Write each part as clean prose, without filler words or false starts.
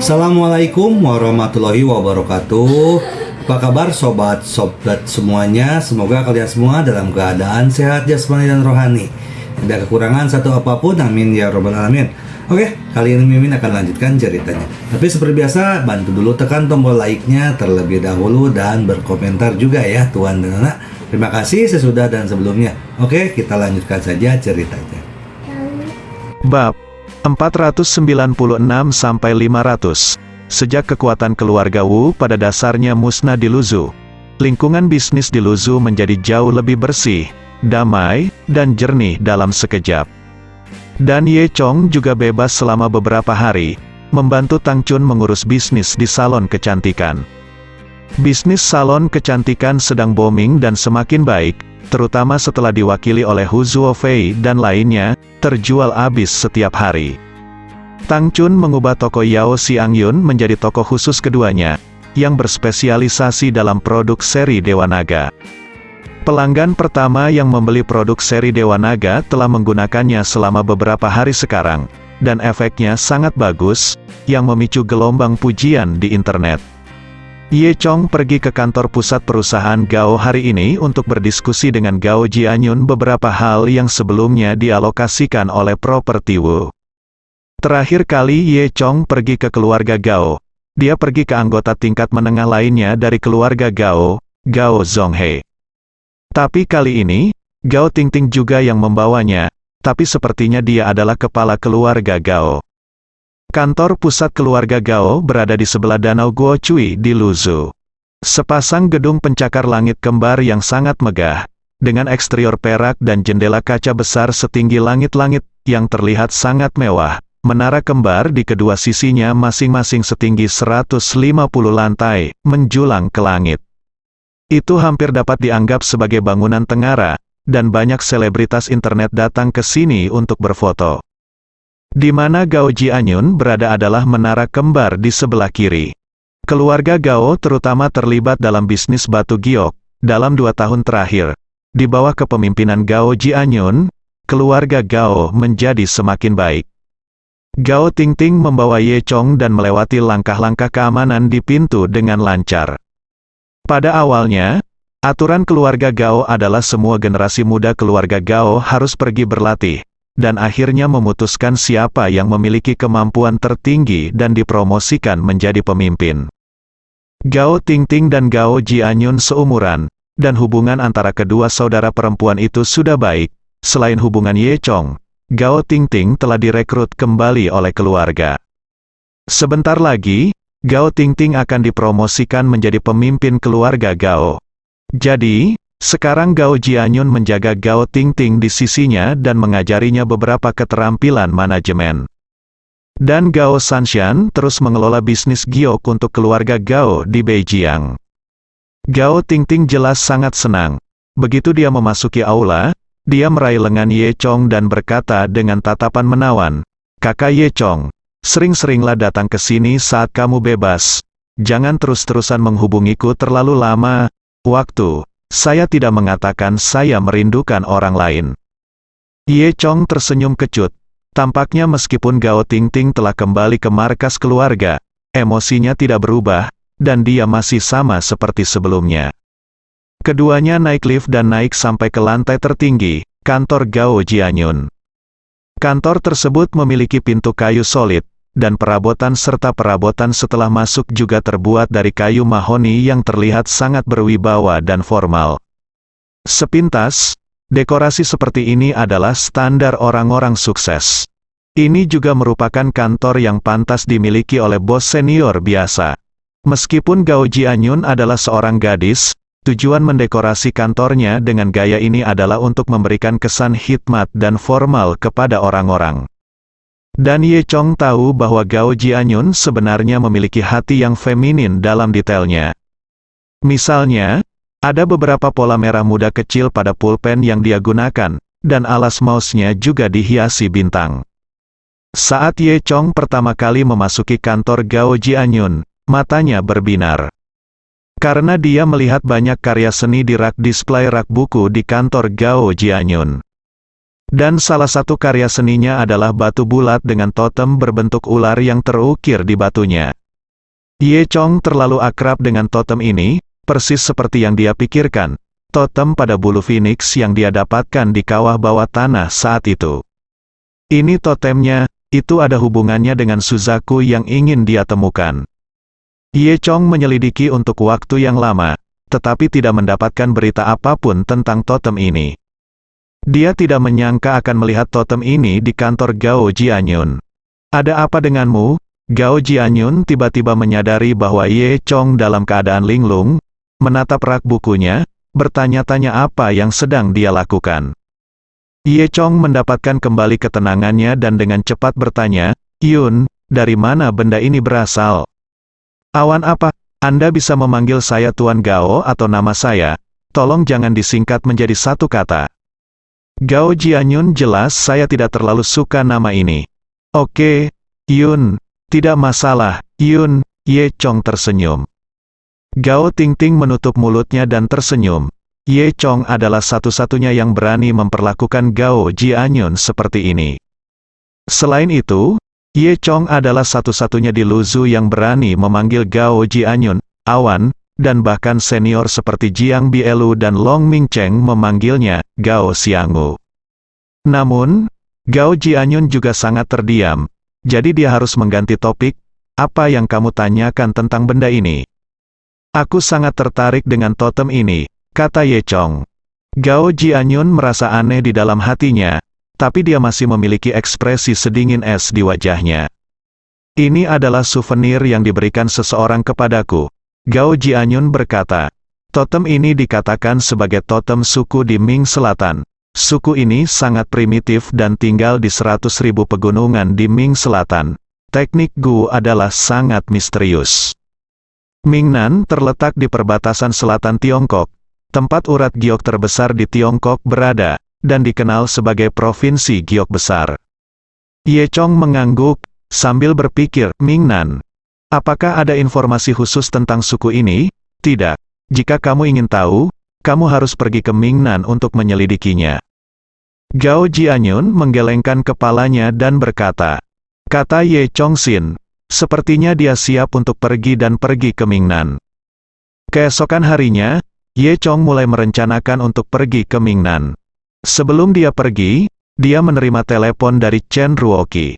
Assalamualaikum warahmatullahi wabarakatuh. Apa kabar sobat semuanya? Semoga kalian semua dalam keadaan sehat jasmani dan rohani. Tidak kekurangan satu apapun, amin ya robbal alamin. Oke, kali ini Mimin akan lanjutkan ceritanya. Tapi seperti biasa, bantu dulu tekan tombol like-nya terlebih dahulu dan berkomentar juga ya Tuan dan Anak. Terima kasih sesudah dan sebelumnya. Oke, kita lanjutkan saja ceritanya. Bab 496-500. Sejak kekuatan keluarga Wu pada dasarnya musnah di Luzhu, lingkungan bisnis di Luzhu menjadi jauh lebih bersih, damai, dan jernih dalam sekejap. Dan Ye Chong juga bebas selama beberapa hari, membantu Tang Chun mengurus bisnis di salon kecantikan. Bisnis salon kecantikan sedang booming dan semakin baik, terutama setelah diwakili oleh Hu Zuofei dan lainnya, terjual habis setiap hari. Tang Chun mengubah toko Yao Xiangyun menjadi toko khusus keduanya, yang berspesialisasi dalam produk seri Dewa Naga. Pelanggan pertama yang membeli produk seri Dewa Naga telah menggunakannya selama beberapa hari sekarang, dan efeknya sangat bagus, yang memicu gelombang pujian di internet. Ye Chong pergi ke kantor pusat perusahaan Gao hari ini untuk berdiskusi dengan Gao Jianyun beberapa hal yang sebelumnya dialokasikan oleh properti Wu. Terakhir kali Ye Chong pergi ke keluarga Gao, dia pergi ke anggota tingkat menengah lainnya dari keluarga Gao, Gao Zhonghe. Tapi kali ini, Gao Tingting juga yang membawanya, tapi sepertinya dia adalah kepala keluarga Gao. Kantor pusat keluarga Gao berada di sebelah danau Guo Cui di Luzhu. Sepasang gedung pencakar langit kembar yang sangat megah, dengan eksterior perak dan jendela kaca besar setinggi langit-langit, yang terlihat sangat mewah. Menara kembar di kedua sisinya masing-masing setinggi 150 lantai, menjulang ke langit. Itu hampir dapat dianggap sebagai bangunan tengara, dan banyak selebritas internet datang ke sini untuk berfoto. Di mana Gao Jianyun berada adalah menara kembar di sebelah kiri. Keluarga Gao terutama terlibat dalam bisnis batu giok, dalam 2 tahun terakhir. Di bawah kepemimpinan Gao Jianyun, keluarga Gao menjadi semakin baik. Gao Tingting membawa Ye Chong dan melewati langkah-langkah keamanan di pintu dengan lancar. Pada awalnya, aturan keluarga Gao adalah semua generasi muda keluarga Gao harus pergi berlatih, dan akhirnya memutuskan siapa yang memiliki kemampuan tertinggi dan dipromosikan menjadi pemimpin. Gao Tingting dan Gao Jianyun seumuran, dan hubungan antara kedua saudara perempuan itu sudah baik. Selain hubungan Ye Chong, Gao Tingting telah direkrut kembali oleh keluarga. Sebentar lagi, Gao Tingting akan dipromosikan menjadi pemimpin keluarga Gao. Jadi, sekarang Gao Jianyun menjaga Gao Tingting di sisinya dan mengajarinya beberapa keterampilan manajemen. Dan Gao Sanshan terus mengelola bisnis giok untuk keluarga Gao di Beijing. Gao Tingting jelas sangat senang. Begitu dia memasuki aula, dia meraih lengan Ye Chong dan berkata dengan tatapan menawan, "Kakak Ye Chong, sering-seringlah datang ke sini saat kamu bebas. Jangan terus-terusan menghubungiku terlalu lama. Waktu, saya tidak mengatakan saya merindukan orang lain." Ye Chong tersenyum kecut. Tampaknya meskipun Gao Tingting telah kembali ke markas keluarga, emosinya tidak berubah, dan dia masih sama seperti sebelumnya. Keduanya naik lift dan naik sampai ke lantai tertinggi, kantor Gao Jianyun. Kantor tersebut memiliki pintu kayu solid, dan perabotan serta perabotan setelah masuk juga terbuat dari kayu mahoni yang terlihat sangat berwibawa dan formal. Sepintas, dekorasi seperti ini adalah standar orang-orang sukses. Ini juga merupakan kantor yang pantas dimiliki oleh bos senior biasa. Meskipun Gao Jianyun adalah seorang gadis, tujuan mendekorasi kantornya dengan gaya ini adalah untuk memberikan kesan khidmat dan formal kepada orang-orang. Dan Ye Chong tahu bahwa Gao Jianyun sebenarnya memiliki hati yang feminin dalam detailnya. Misalnya, ada beberapa pola merah muda kecil pada pulpen yang dia gunakan, dan alas mouse-nya juga dihiasi bintang. Saat Ye Chong pertama kali memasuki kantor Gao Jianyun, matanya berbinar. Karena dia melihat banyak karya seni di rak display rak buku di kantor Gao Jianyun. Dan salah satu karya seninya adalah batu bulat dengan totem berbentuk ular yang terukir di batunya. Ye Chong terlalu akrab dengan totem ini, persis seperti yang dia pikirkan. Totem pada bulu phoenix yang dia dapatkan di kawah bawah tanah saat itu. Ini totemnya, itu ada hubungannya dengan Suzaku yang ingin dia temukan. Ye Chong menyelidiki untuk waktu yang lama, tetapi tidak mendapatkan berita apapun tentang totem ini. Dia tidak menyangka akan melihat totem ini di kantor Gao Jianyun. Ada apa denganmu? Gao Jianyun tiba-tiba menyadari bahwa Ye Chong dalam keadaan linglung, menatap rak bukunya, bertanya-tanya apa yang sedang dia lakukan. Ye Chong mendapatkan kembali ketenangannya dan dengan cepat bertanya, "Yun, dari mana benda ini berasal?" "Awan apa? Anda bisa memanggil saya Tuan Gao atau nama saya. Tolong jangan disingkat menjadi satu kata." Gao Jianyun, jelas saya tidak terlalu suka nama ini. "Oke, Yun, tidak masalah, Yun." Ye Chong tersenyum. Gao Tingting menutup mulutnya dan tersenyum. Ye Chong adalah satu-satunya yang berani memperlakukan Gao Jianyun seperti ini. Selain itu, Ye Chong adalah satu-satunya di Luzhu yang berani memanggil Gao Jianyun, Awan, dan bahkan senior seperti Jiang Bielu dan Long Mingcheng memanggilnya Gao Xianggu. Namun, Gao Jianyun juga sangat terdiam, jadi dia harus mengganti topik. "Apa yang kamu tanyakan tentang benda ini?" "Aku sangat tertarik dengan totem ini," kata Ye Chong. Gao Jianyun merasa aneh di dalam hatinya, tapi dia masih memiliki ekspresi sedingin es di wajahnya. "Ini adalah souvenir yang diberikan seseorang kepadaku," Gao Jianyun berkata. "Totem ini dikatakan sebagai totem suku di Ming Selatan. Suku ini sangat primitif dan tinggal di 100.000 pegunungan di Ming Selatan. Teknik Gu adalah sangat misterius. Mingnan terletak di perbatasan selatan Tiongkok, tempat urat giok terbesar di Tiongkok berada, dan dikenal sebagai Provinsi Giok Besar." Ye Chong mengangguk, sambil berpikir, "Mingnan. Apakah ada informasi khusus tentang suku ini?" "Tidak. Jika kamu ingin tahu, kamu harus pergi ke Mingnan untuk menyelidikinya." Gao Jianyun menggelengkan kepalanya dan berkata, kata Ye Chong Sin, sepertinya dia siap untuk pergi ke Mingnan. Keesokan harinya, Ye Chong mulai merencanakan untuk pergi ke Mingnan. Sebelum dia pergi, dia menerima telepon dari Chen Ruoqi.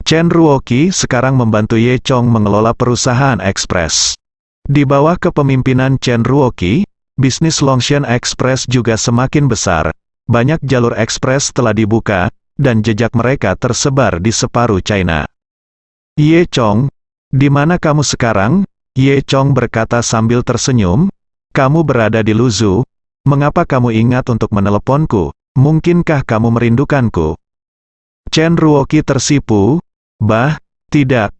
Chen Ruoqi sekarang membantu Ye Chong mengelola perusahaan ekspres. Di bawah kepemimpinan Chen Ruoqi, bisnis Longshan Express juga semakin besar. Banyak jalur ekspres telah dibuka, dan jejak mereka tersebar di separuh China. "Ye Chong, di mana kamu sekarang?" Ye Chong berkata sambil tersenyum. "Kamu berada di Luzhu. Mengapa kamu ingat untuk meneleponku? Mungkinkah kamu merindukanku?" Chen Ruoqi tersipu. "Bah, tidak,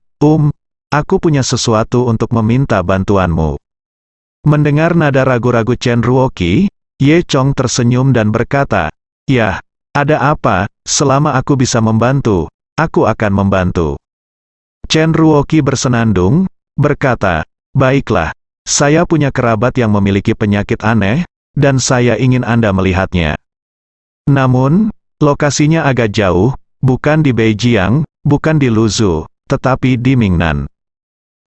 aku punya sesuatu untuk meminta bantuanmu." Mendengar nada ragu-ragu Chen Ruoqi, Ye Chong tersenyum dan berkata, "Yah, ada apa? Selama aku bisa membantu, aku akan membantu." Chen Ruoqi bersenandung, berkata, "Baiklah, saya punya kerabat yang memiliki penyakit aneh, dan saya ingin Anda melihatnya. Namun, lokasinya agak jauh, bukan di Beijing, bukan di Luzhu, tetapi di Mingnan."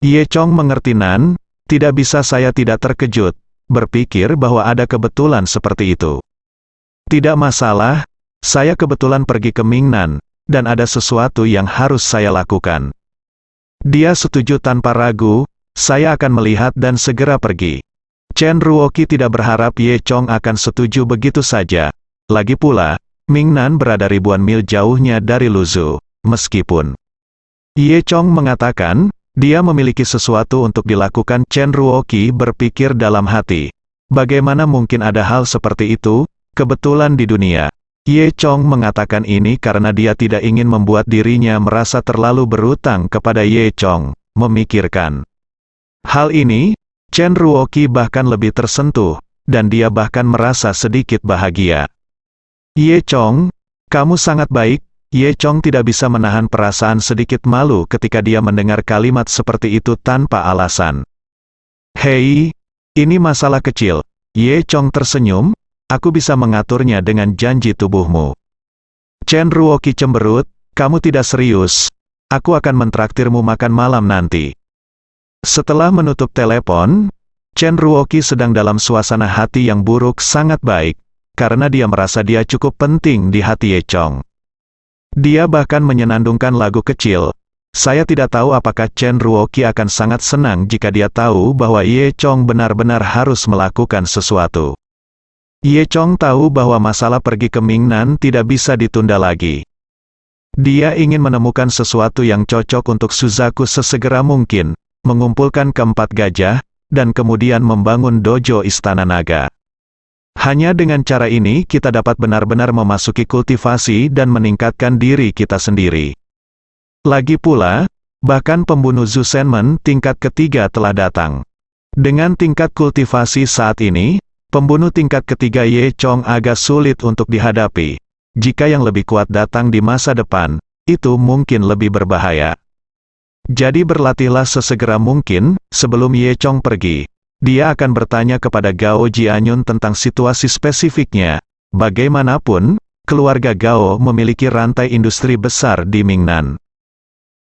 Ye Chong mengerti Nan, tidak bisa saya tidak terkejut, berpikir bahwa ada kebetulan seperti itu. "Tidak masalah, saya kebetulan pergi ke Mingnan, dan ada sesuatu yang harus saya lakukan." Dia setuju tanpa ragu, "Saya akan melihat dan segera pergi." Chen Ruoqi tidak berharap Ye Chong akan setuju begitu saja. Lagi pula, Mingnan berada ribuan mil jauhnya dari Luzhu. Meskipun Ye Chong mengatakan, dia memiliki sesuatu untuk dilakukan, Chen Ruoqi berpikir dalam hati. Bagaimana mungkin ada hal seperti itu, kebetulan di dunia? Ye Chong mengatakan ini karena dia tidak ingin membuat dirinya merasa terlalu berutang kepada Ye Chong. Memikirkan hal ini, Chen Ruoqi bahkan lebih tersentuh, dan dia bahkan merasa sedikit bahagia. "Ye Chong, kamu sangat baik." Ye Chong tidak bisa menahan perasaan sedikit malu ketika dia mendengar kalimat seperti itu tanpa alasan. "Hei, ini masalah kecil." Ye Chong tersenyum, "Aku bisa mengaturnya dengan janji tubuhmu." Chen Ruoqi cemberut, "Kamu tidak serius? Aku akan mentraktirmu makan malam nanti." Setelah menutup telepon, Chen Ruoqi sedang dalam suasana hati yang buruk sangat baik, karena dia merasa dia cukup penting di hati Ye Chong. Dia bahkan menyenandungkan lagu kecil. Saya tidak tahu apakah Chen Ruoqi akan sangat senang jika dia tahu bahwa Ye Chong benar-benar harus melakukan sesuatu. Ye Chong tahu bahwa masalah pergi ke Mingnan tidak bisa ditunda lagi. Dia ingin menemukan sesuatu yang cocok untuk Suzaku sesegera mungkin, mengumpulkan keempat gajah, dan kemudian membangun dojo Istana Naga. Hanya dengan cara ini kita dapat benar-benar memasuki kultivasi dan meningkatkan diri kita sendiri. Lagi pula, bahkan pembunuh Zhu Shenmen tingkat ketiga telah datang. Dengan tingkat kultivasi saat ini, pembunuh tingkat ketiga Ye Chong agak sulit untuk dihadapi. Jika yang lebih kuat datang di masa depan, itu mungkin lebih berbahaya. Jadi berlatihlah sesegera mungkin, sebelum Ye Chong pergi. Dia akan bertanya kepada Gao Jianyun tentang situasi spesifiknya. Bagaimanapun, keluarga Gao memiliki rantai industri besar di Mingnan.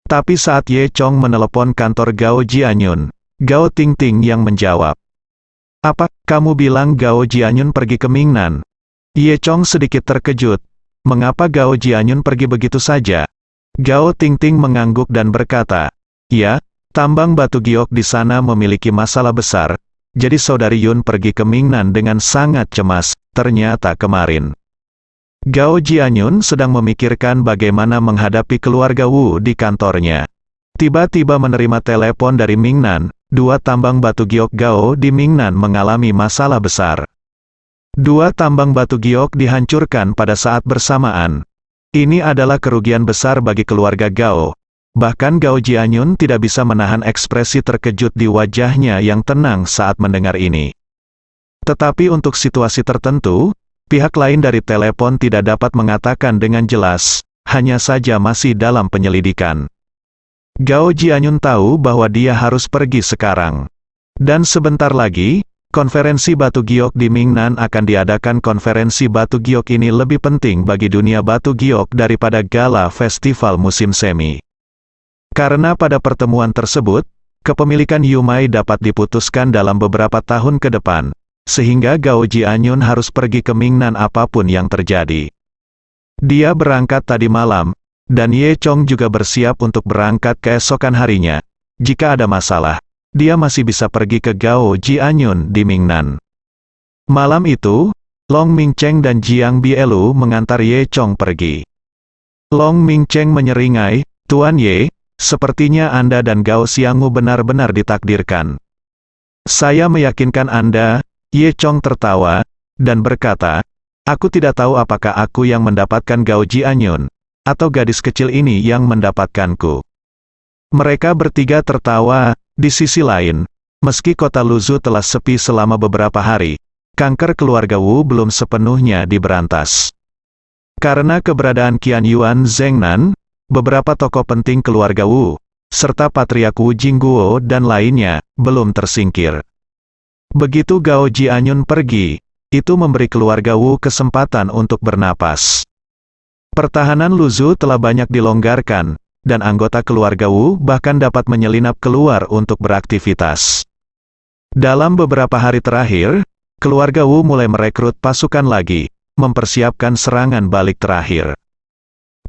Tapi saat Ye Chong menelepon kantor Gao Jianyun, Gao Tingting yang menjawab. Apa, kamu bilang Gao Jianyun pergi ke Mingnan? Ye Chong sedikit terkejut. Mengapa Gao Jianyun pergi begitu saja? Gao Tingting mengangguk dan berkata, ya, tambang batu giok di sana memiliki masalah besar, jadi saudari Yun pergi ke Mingnan dengan sangat cemas, ternyata kemarin. Gao Jianyun sedang memikirkan bagaimana menghadapi keluarga Wu di kantornya. Tiba-tiba menerima telepon dari Mingnan, dua tambang batu giok Gao di Mingnan mengalami masalah besar. Dua tambang batu giok dihancurkan pada saat bersamaan. Ini adalah kerugian besar bagi keluarga Gao. Bahkan Gao Jianyun tidak bisa menahan ekspresi terkejut di wajahnya yang tenang saat mendengar ini. Tetapi untuk situasi tertentu, pihak lain dari telepon tidak dapat mengatakan dengan jelas, hanya saja masih dalam penyelidikan. Gao Jianyun tahu bahwa dia harus pergi sekarang. Dan sebentar lagi, konferensi batu giok di Mingnan akan diadakan. Konferensi batu giok ini lebih penting bagi dunia batu giok daripada gala festival musim semi. Karena pada pertemuan tersebut, kepemilikan Yumai dapat diputuskan dalam beberapa tahun ke depan, sehingga Gao Jianyun harus pergi ke Mingnan apapun yang terjadi. Dia berangkat tadi malam, dan Ye Chong juga bersiap untuk berangkat keesokan harinya. Jika ada masalah, dia masih bisa pergi ke Gao Jianyun di Mingnan. Malam itu, Long Mingcheng dan Jiang Bielu mengantar Ye Chong pergi. Long Mingcheng menyeringai, Tuan Ye, sepertinya Anda dan Gao Xianggu benar-benar ditakdirkan. Saya meyakinkan Anda, Ye Chong tertawa, dan berkata, aku tidak tahu apakah aku yang mendapatkan Gao Jianyun, atau gadis kecil ini yang mendapatkanku. Mereka bertiga tertawa. Di sisi lain, meski kota Luzhu telah sepi selama beberapa hari, kanker keluarga Wu belum sepenuhnya diberantas. Karena keberadaan Qian Yuan Zhengnan, beberapa tokoh penting keluarga Wu, serta Patriark Wu Jingguo dan lainnya, belum tersingkir. Begitu Gao Jianyun pergi, itu memberi keluarga Wu kesempatan untuk bernapas. Pertahanan Luzhu telah banyak dilonggarkan, dan anggota keluarga Wu bahkan dapat menyelinap keluar untuk beraktivitas. Dalam beberapa hari terakhir, keluarga Wu mulai merekrut pasukan lagi, mempersiapkan serangan balik terakhir.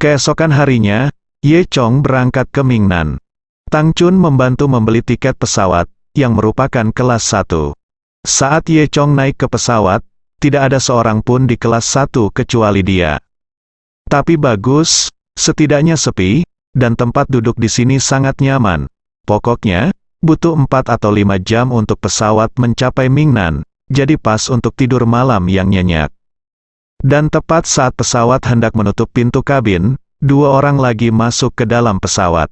Keesokan harinya, Ye Chong berangkat ke Mingnan. Tang Chun membantu membeli tiket pesawat, yang merupakan kelas 1. Saat Ye Chong naik ke pesawat, tidak ada seorang pun di kelas 1 kecuali dia. Tapi bagus, setidaknya sepi, dan tempat duduk di sini sangat nyaman. Pokoknya, butuh 4 atau 5 jam untuk pesawat mencapai Mingnan, jadi pas untuk tidur malam yang nyenyak. Dan tepat saat pesawat hendak menutup pintu kabin, 2 orang lagi masuk ke dalam pesawat.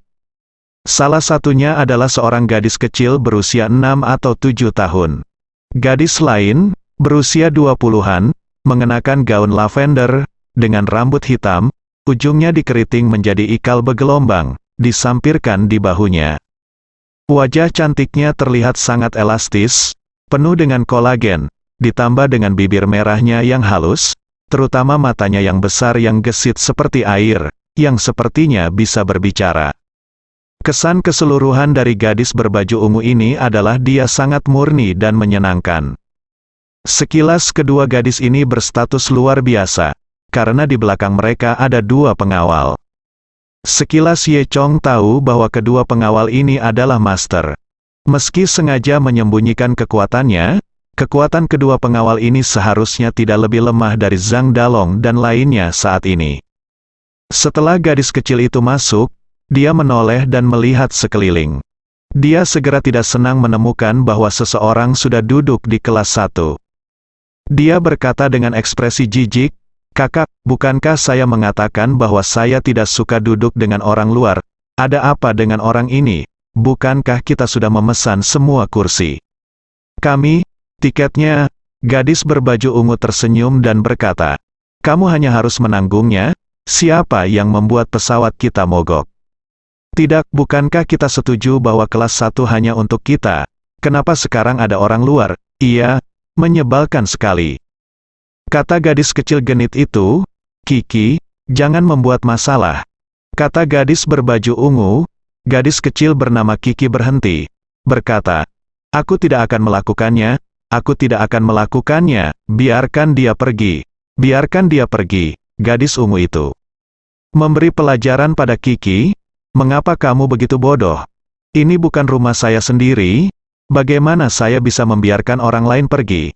Salah satunya adalah seorang gadis kecil berusia 6 atau 7 tahun. Gadis lain, berusia 20-an, mengenakan gaun lavender, dengan rambut hitam, ujungnya dikeriting menjadi ikal bergelombang, disampirkan di bahunya. Wajah cantiknya terlihat sangat elastis, penuh dengan kolagen, ditambah dengan bibir merahnya yang halus, terutama matanya yang besar yang gesit seperti air, yang sepertinya bisa berbicara. Kesan keseluruhan dari gadis berbaju ungu ini adalah dia sangat murni dan menyenangkan. Sekilas kedua gadis ini berstatus luar biasa, karena di belakang mereka ada dua pengawal. Sekilas Ye Chong tahu bahwa kedua pengawal ini adalah master. Meski sengaja menyembunyikan kekuatannya, kekuatan kedua pengawal ini seharusnya tidak lebih lemah dari Zhang Dalong dan lainnya saat ini. Setelah gadis kecil itu masuk, dia menoleh dan melihat sekeliling. Dia segera tidak senang menemukan bahwa seseorang sudah duduk di kelas 1. Dia berkata dengan ekspresi jijik, "Kakak, bukankah saya mengatakan bahwa saya tidak suka duduk dengan orang luar? Ada apa dengan orang ini? Bukankah kita sudah memesan semua kursi?" "Kami, tiketnya." Gadis berbaju ungu tersenyum dan berkata, "Kamu hanya harus menanggungnya. Siapa yang membuat pesawat kita mogok?" "Tidak, bukankah kita setuju bahwa kelas 1 hanya untuk kita? Kenapa sekarang ada orang luar?" "Iya, menyebalkan sekali," kata gadis kecil genit itu. "Kiki, jangan membuat masalah," kata gadis berbaju ungu. Gadis kecil bernama Kiki berhenti, berkata, "Aku tidak akan melakukannya, aku tidak akan melakukannya, biarkan dia pergi, biarkan dia pergi." Gadis ungu itu memberi pelajaran pada Kiki, "Mengapa kamu begitu bodoh? Ini bukan rumah saya sendiri, bagaimana saya bisa membiarkan orang lain pergi?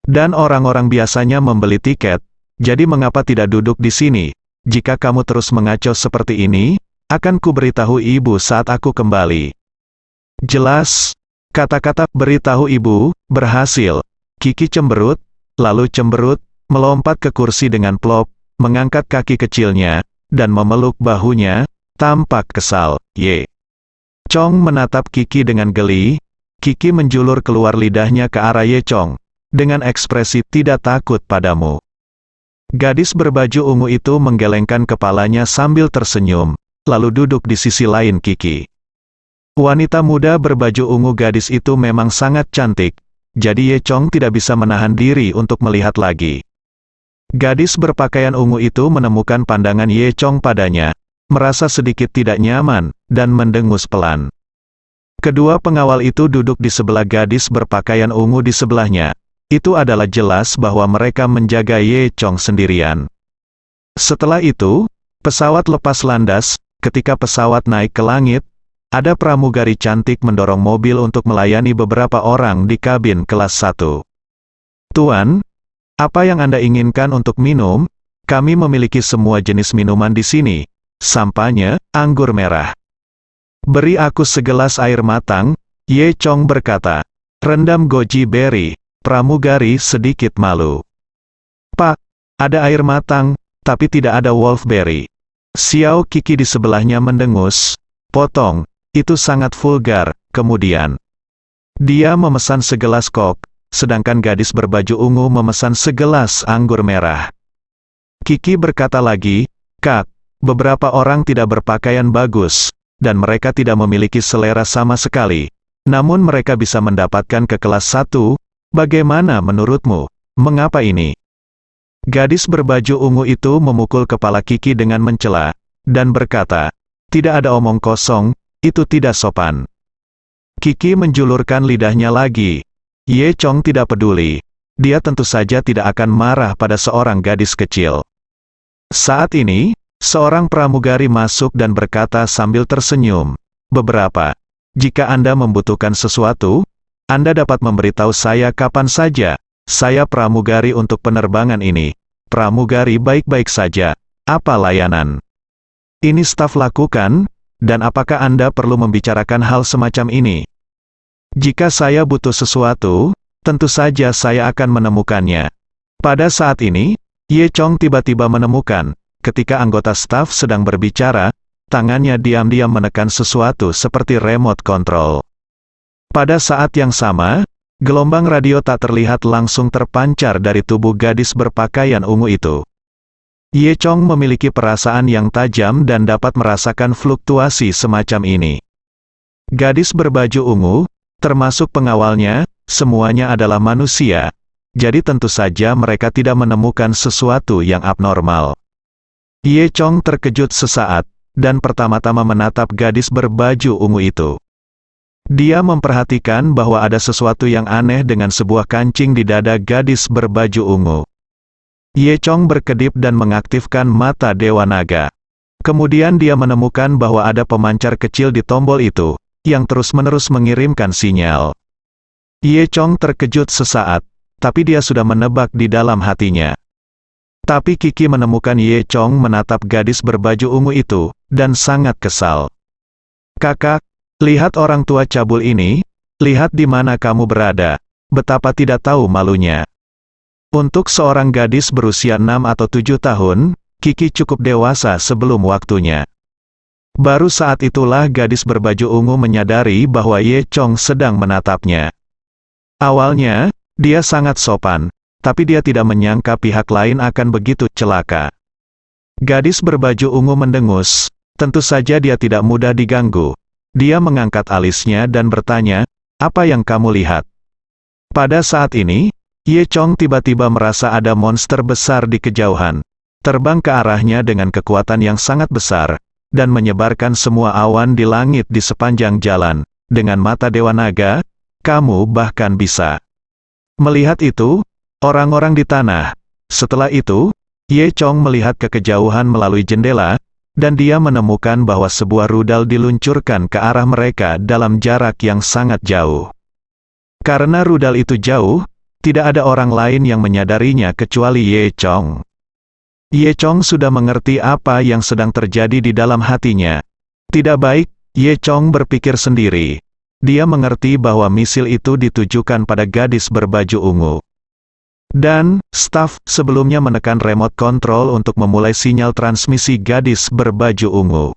Dan orang-orang biasanya membeli tiket, jadi mengapa tidak duduk di sini? Jika kamu terus mengaco seperti ini, akan kuberitahu ibu saat aku kembali." "Jelas." Kata-kata "beritahu ibu" berhasil. Kiki cemberut, lalu cemberut, melompat ke kursi dengan plop, mengangkat kaki kecilnya, dan memeluk bahunya, tampak kesal. Ye Chong menatap Kiki dengan geli. Kiki menjulur keluar lidahnya ke arah Ye Chong, dengan ekspresi "tidak takut padamu." Gadis berbaju ungu itu menggelengkan kepalanya sambil tersenyum, lalu duduk di sisi lain Kiki. Wanita muda berbaju ungu gadis itu memang sangat cantik, jadi Ye Chong tidak bisa menahan diri untuk melihat lagi. Gadis berpakaian ungu itu menemukan pandangan Ye Chong padanya, merasa sedikit tidak nyaman, dan mendengus pelan. Kedua pengawal itu duduk di sebelah gadis berpakaian ungu di sebelahnya. Itu adalah jelas bahwa mereka menjaga Ye Chong sendirian. Setelah itu, pesawat lepas landas. Ketika pesawat naik ke langit, ada pramugari cantik mendorong mobil untuk melayani beberapa orang di kabin kelas 1. "Tuan, apa yang Anda inginkan untuk minum? Kami memiliki semua jenis minuman di sini. Sampanye, anggur merah." "Beri aku segelas air matang," Ye Chong berkata. "Rendam goji berry." Pramugari sedikit malu. "Pak, ada air matang, tapi tidak ada wolfberry." Xiao Kiki di sebelahnya mendengus. "Potong, itu sangat vulgar." Kemudian, dia memesan segelas kok, sedangkan gadis berbaju ungu memesan segelas anggur merah. Kiki berkata lagi, "Kak, beberapa orang tidak berpakaian bagus, dan mereka tidak memiliki selera sama sekali. Namun mereka bisa mendapatkan ke kelas 1, bagaimana menurutmu? Mengapa ini?" Gadis berbaju ungu itu memukul kepala Kiki dengan mencela, dan berkata, "Tidak ada omong kosong, itu tidak sopan." Kiki menjulurkan lidahnya lagi. Ye Chong tidak peduli. Dia tentu saja tidak akan marah pada seorang gadis kecil. Saat ini, seorang pramugari masuk dan berkata sambil tersenyum, Jika Anda membutuhkan sesuatu, Anda dapat memberitahu saya kapan saja. Saya pramugari untuk penerbangan ini." Pramugari baik-baik saja. "Apa layanan ini staf lakukan, dan apakah Anda perlu membicarakan hal semacam ini?" "Jika saya butuh sesuatu, tentu saja saya akan menemukannya." Pada saat ini, Ye Chong tiba-tiba menemukan, ketika anggota staf sedang berbicara, tangannya diam-diam menekan sesuatu seperti remote control. Pada saat yang sama, gelombang radio tak terlihat langsung terpancar dari tubuh gadis berpakaian ungu itu. Ye Chong memiliki perasaan yang tajam dan dapat merasakan fluktuasi semacam ini. Gadis berbaju ungu, termasuk pengawalnya, semuanya adalah manusia. Jadi tentu saja mereka tidak menemukan sesuatu yang abnormal. Ye Chong terkejut sesaat, dan pertama-tama menatap gadis berbaju ungu itu. Dia memperhatikan bahwa ada sesuatu yang aneh dengan sebuah kancing di dada gadis berbaju ungu. Ye Chong berkedip dan mengaktifkan mata Dewa Naga. Kemudian dia menemukan bahwa ada pemancar kecil di tombol itu, yang terus-menerus mengirimkan sinyal. Ye Chong terkejut sesaat, tapi dia sudah menebak di dalam hatinya. Tapi Kiki menemukan Ye Chong menatap gadis berbaju ungu itu, dan sangat kesal. "Kakak, lihat orang tua cabul ini, lihat di mana kamu berada, betapa tidak tahu malunya." Untuk seorang gadis berusia 6 atau 7 tahun, Kiki cukup dewasa sebelum waktunya. Baru saat itulah gadis berbaju ungu menyadari bahwa Ye Chong sedang menatapnya. Awalnya, dia sangat sopan, tapi dia tidak menyangka pihak lain akan begitu celaka. Gadis berbaju ungu mendengus, tentu saja dia tidak mudah diganggu. Dia mengangkat alisnya dan bertanya, "Apa yang kamu lihat?" Pada saat ini, Ye Chong tiba-tiba merasa ada monster besar di kejauhan, terbang ke arahnya dengan kekuatan yang sangat besar, dan menyebarkan semua awan di langit di sepanjang jalan. Dengan mata Dewa Naga, kamu bahkan bisa melihat itu, orang-orang di tanah. Setelah itu, Ye Chong melihat ke kejauhan melalui jendela, dan dia menemukan bahwa sebuah rudal diluncurkan ke arah mereka dalam jarak yang sangat jauh. Karena rudal itu jauh, tidak ada orang lain yang menyadarinya kecuali Ye Chong. Ye Chong sudah mengerti apa yang sedang terjadi di dalam hatinya. Tidak baik, Ye Chong berpikir sendiri. Dia mengerti bahwa misil itu ditujukan pada gadis berbaju ungu. Dan, staf sebelumnya menekan remote control untuk memulai sinyal transmisi gadis berbaju ungu.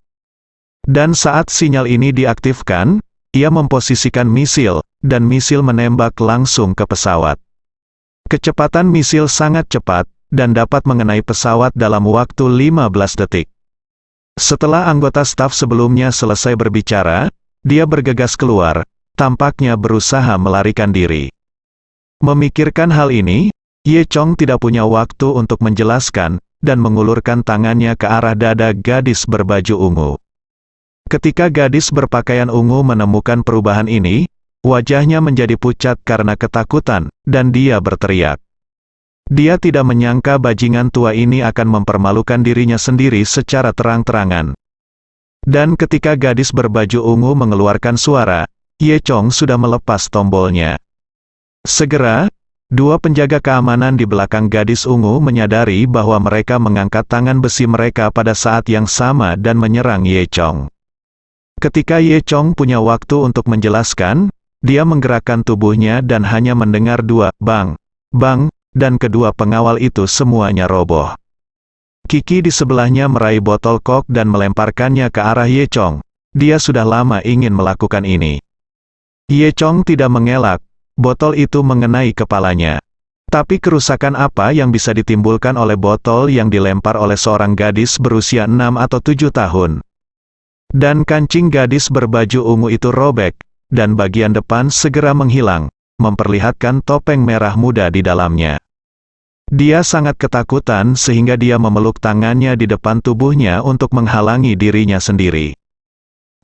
Dan saat sinyal ini diaktifkan, ia memposisikan misil, dan misil menembak langsung ke pesawat. Kecepatan misil sangat cepat, dan dapat mengenai pesawat dalam waktu 15 detik. Setelah anggota staf sebelumnya selesai berbicara, dia bergegas keluar, tampaknya berusaha melarikan diri. Memikirkan hal ini, Ye Chong tidak punya waktu untuk menjelaskan, dan mengulurkan tangannya ke arah dada gadis berbaju ungu. Ketika gadis berpakaian ungu menemukan perubahan ini, wajahnya menjadi pucat karena ketakutan, dan dia berteriak. Dia tidak menyangka bajingan tua ini akan mempermalukan dirinya sendiri secara terang-terangan. Dan ketika gadis berbaju ungu mengeluarkan suara, Ye Chong sudah melepas tombolnya. Segera, dua penjaga keamanan di belakang gadis ungu menyadari bahwa mereka mengangkat tangan besi mereka pada saat yang sama dan menyerang Ye Chong. Ketika Ye Chong punya waktu untuk menjelaskan, dia menggerakkan tubuhnya dan hanya mendengar dua bang, bang, dan kedua pengawal itu semuanya roboh. Kiki di sebelahnya meraih botol kok dan melemparkannya ke arah Ye Chong. Dia sudah lama ingin melakukan ini. Ye Chong tidak mengelak, botol itu mengenai kepalanya. Tapi kerusakan apa yang bisa ditimbulkan oleh botol yang dilempar oleh seorang gadis berusia 6 atau 7 tahun? Dan kancing gadis berbaju ungu itu robek, dan bagian depan segera menghilang, memperlihatkan topeng merah muda di dalamnya. Dia sangat ketakutan sehingga dia memeluk tangannya di depan tubuhnya untuk menghalangi dirinya sendiri.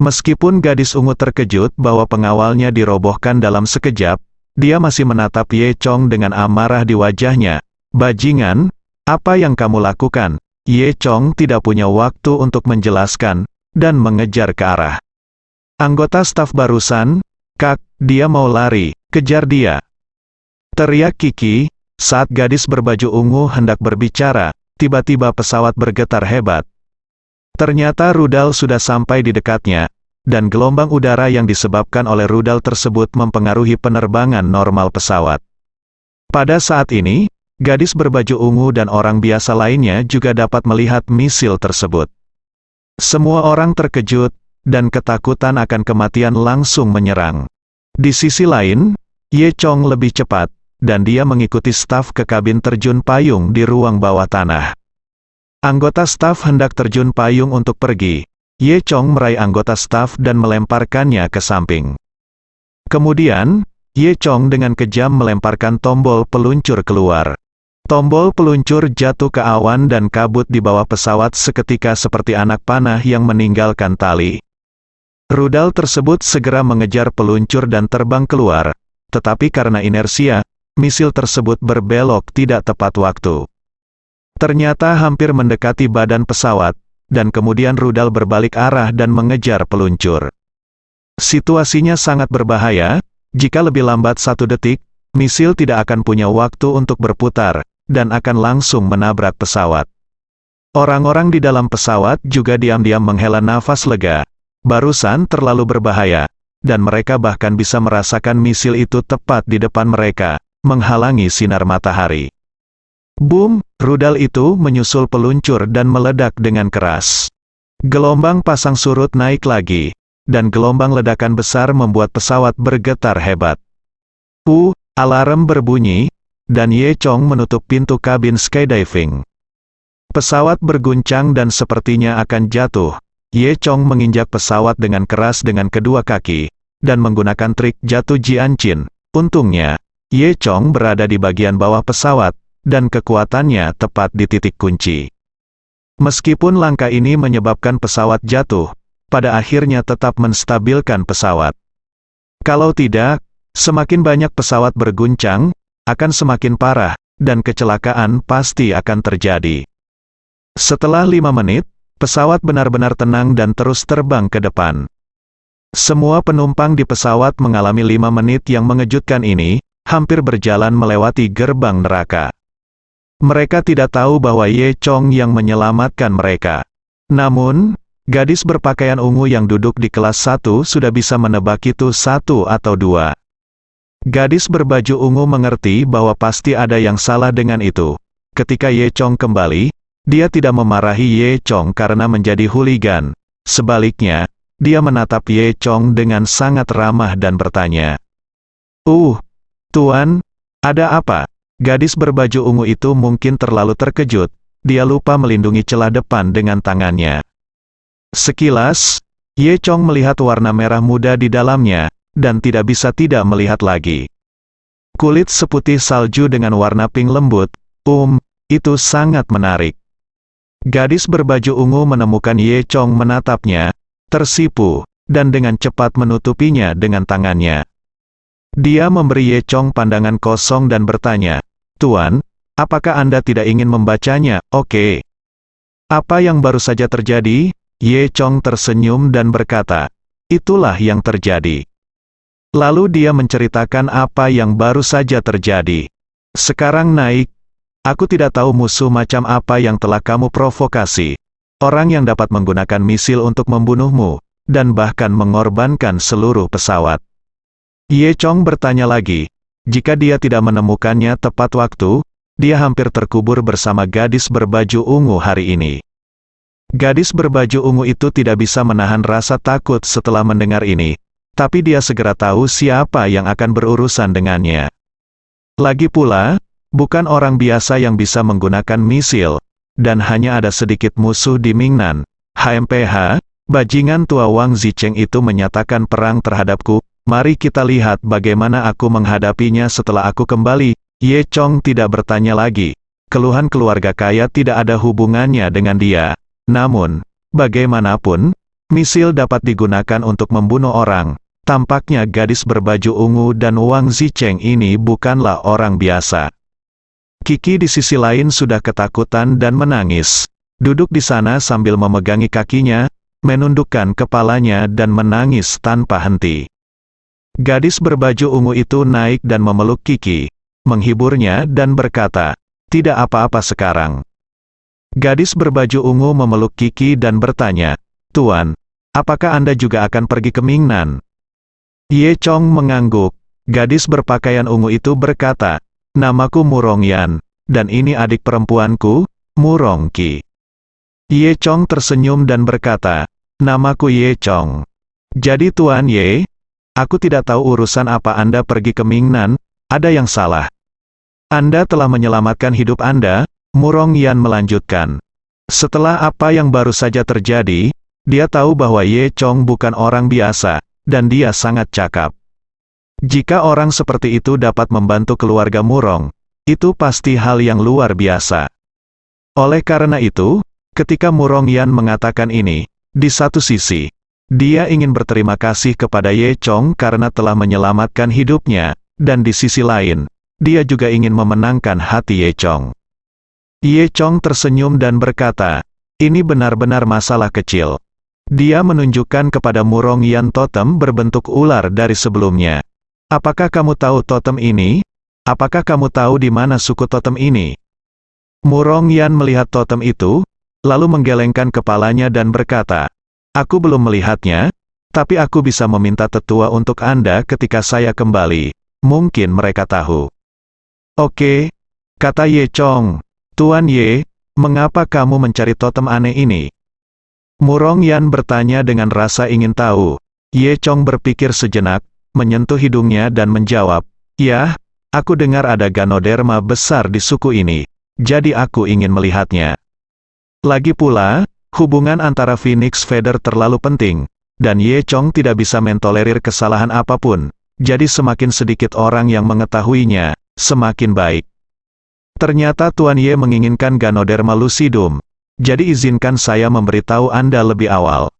Meskipun gadis ungu terkejut bahwa pengawalnya dirobohkan dalam sekejap, dia masih menatap Ye Chong dengan amarah di wajahnya. "Bajingan, apa yang kamu lakukan?" Ye Chong tidak punya waktu untuk menjelaskan, dan mengejar ke arah anggota staf barusan. "Kak, dia mau lari, kejar dia!" teriak Kiki. Saat gadis berbaju ungu hendak berbicara, tiba-tiba pesawat bergetar hebat. Ternyata rudal sudah sampai di dekatnya, dan gelombang udara yang disebabkan oleh rudal tersebut mempengaruhi penerbangan normal pesawat. Pada saat ini, gadis berbaju ungu dan orang biasa lainnya juga dapat melihat misil tersebut. Semua orang terkejut, dan ketakutan akan kematian langsung menyerang. Di sisi lain, Ye Chong lebih cepat, dan dia mengikuti staf ke kabin terjun payung di ruang bawah tanah. Anggota staf hendak terjun payung untuk pergi. Ye Chong meraih anggota staf dan melemparkannya ke samping. Kemudian, Ye Chong dengan kejam melemparkan tombol peluncur keluar. Tombol peluncur jatuh ke awan dan kabut di bawah pesawat seketika seperti anak panah yang meninggalkan tali. Rudal tersebut segera mengejar peluncur dan terbang keluar, tetapi karena inersia, misil tersebut berbelok tidak tepat waktu. Ternyata hampir mendekati badan pesawat, dan kemudian rudal berbalik arah dan mengejar peluncur. Situasinya sangat berbahaya, jika lebih lambat 1 detik, misil tidak akan punya waktu untuk berputar, dan akan langsung menabrak pesawat. Orang-orang di dalam pesawat juga diam-diam menghela nafas lega. Barusan terlalu berbahaya, dan mereka bahkan bisa merasakan misil itu tepat di depan mereka, menghalangi sinar matahari. Boom, rudal itu menyusul peluncur dan meledak dengan keras. Gelombang pasang surut naik lagi, dan gelombang ledakan besar membuat pesawat bergetar hebat. Alarm berbunyi, dan Ye Chong menutup pintu kabin skydiving. Pesawat berguncang dan sepertinya akan jatuh. Ye Chong menginjak pesawat dengan keras dengan kedua kaki, dan menggunakan trik jatuh Jianchin. Untungnya, Ye Chong berada di bagian bawah pesawat, dan kekuatannya tepat di titik kunci. Meskipun langkah ini menyebabkan pesawat jatuh, pada akhirnya tetap menstabilkan pesawat. Kalau tidak, semakin banyak pesawat berguncang, akan semakin parah, dan kecelakaan pasti akan terjadi. Setelah 5 menit, pesawat benar-benar tenang dan terus terbang ke depan. Semua penumpang di pesawat mengalami 5 menit yang mengejutkan ini, hampir berjalan melewati gerbang neraka. Mereka tidak tahu bahwa Ye Chong yang menyelamatkan mereka. Namun, gadis berpakaian ungu yang duduk di kelas 1 sudah bisa menebak itu 1 atau 2. Gadis berbaju ungu mengerti bahwa pasti ada yang salah dengan itu. Ketika Ye Chong kembali, dia tidak memarahi Ye Chong karena menjadi hooligan. Sebaliknya, dia menatap Ye Chong dengan sangat ramah dan bertanya, Tuan, ada apa?" Gadis berbaju ungu itu mungkin terlalu terkejut, dia lupa melindungi celah depan dengan tangannya. Sekilas, Ye Chong melihat warna merah muda di dalamnya, dan tidak bisa tidak melihat lagi. Kulit seputih salju dengan warna pink lembut, itu sangat menarik. Gadis berbaju ungu menemukan Ye Chong menatapnya, tersipu, dan dengan cepat menutupinya dengan tangannya. Dia memberi Ye Chong pandangan kosong dan bertanya, "Tuan, apakah Anda tidak ingin membacanya?" "Oke." "Apa yang baru saja terjadi?" Ye Chong tersenyum dan berkata, "Itulah yang terjadi." Lalu dia menceritakan apa yang baru saja terjadi. "Sekarang naik. Aku tidak tahu musuh macam apa yang telah kamu provokasi. Orang yang dapat menggunakan misil untuk membunuhmu, dan bahkan mengorbankan seluruh pesawat." Ye Chong bertanya lagi. Jika dia tidak menemukannya tepat waktu, dia hampir terkubur bersama gadis berbaju ungu hari ini. Gadis berbaju ungu itu tidak bisa menahan rasa takut setelah mendengar ini. Tapi dia segera tahu siapa yang akan berurusan dengannya. Lagi pula, bukan orang biasa yang bisa menggunakan misil, dan hanya ada sedikit musuh di Mingnan. HMPH, bajingan tua Wang Zicheng itu menyatakan perang terhadapku. Mari kita lihat bagaimana aku menghadapinya setelah aku kembali. Ye Chong tidak bertanya lagi. Keluhan keluarga kaya tidak ada hubungannya dengan dia. Namun, bagaimanapun, misil dapat digunakan untuk membunuh orang. Tampaknya gadis berbaju ungu dan Wang Zicheng ini bukanlah orang biasa. Kiki di sisi lain sudah ketakutan dan menangis. Duduk di sana sambil memegangi kakinya, menundukkan kepalanya dan menangis tanpa henti. Gadis berbaju ungu itu naik dan memeluk Kiki, menghiburnya dan berkata, "Tidak apa-apa sekarang." Gadis berbaju ungu memeluk Kiki dan bertanya, "Tuan, apakah Anda juga akan pergi ke Mingnan?" Ye Chong mengangguk. Gadis berpakaian ungu itu berkata, "Namaku Murong Yan, dan ini adik perempuanku, Murong Qi." Ye Chong tersenyum dan berkata, "Namaku Ye Chong." "Jadi Tuan Ye, aku tidak tahu urusan apa Anda pergi ke Mingnan, ada yang salah. Anda telah menyelamatkan hidup Anda," Murong Yan melanjutkan. Setelah apa yang baru saja terjadi, dia tahu bahwa Ye Chong bukan orang biasa, dan dia sangat cakap. Jika orang seperti itu dapat membantu keluarga Murong, Itu pasti hal yang luar biasa. Oleh karena itu, ketika Murongyan mengatakan ini, di satu sisi, dia ingin berterima kasih kepada Ye Chong karena telah menyelamatkan hidupnya, dan di sisi lain, dia juga ingin memenangkan hati Ye Chong. Ye Chong tersenyum dan berkata, ini benar-benar masalah kecil. Dia menunjukkan kepada Murongyan totem berbentuk ular dari sebelumnya. Apakah kamu tahu totem ini? Apakah kamu tahu di mana suku totem ini? Murongyan melihat totem itu, lalu menggelengkan kepalanya dan berkata, aku belum melihatnya, tapi aku bisa meminta tetua untuk Anda ketika saya kembali. Mungkin mereka tahu. Oke, kata Ye Chong. Tuan Ye, mengapa kamu mencari totem aneh ini? Murongyan bertanya dengan rasa ingin tahu. Ye Chong berpikir sejenak, menyentuh hidungnya dan menjawab, ya, aku dengar ada Ganoderma besar di suku ini, jadi aku ingin melihatnya. Lagi pula, hubungan antara Phoenix Feather terlalu penting, dan Ye Chong tidak bisa mentolerir kesalahan apapun, jadi semakin sedikit orang yang mengetahuinya, semakin baik. Ternyata Tuan Ye menginginkan Ganoderma lucidum, jadi izinkan saya memberitahu Anda lebih awal.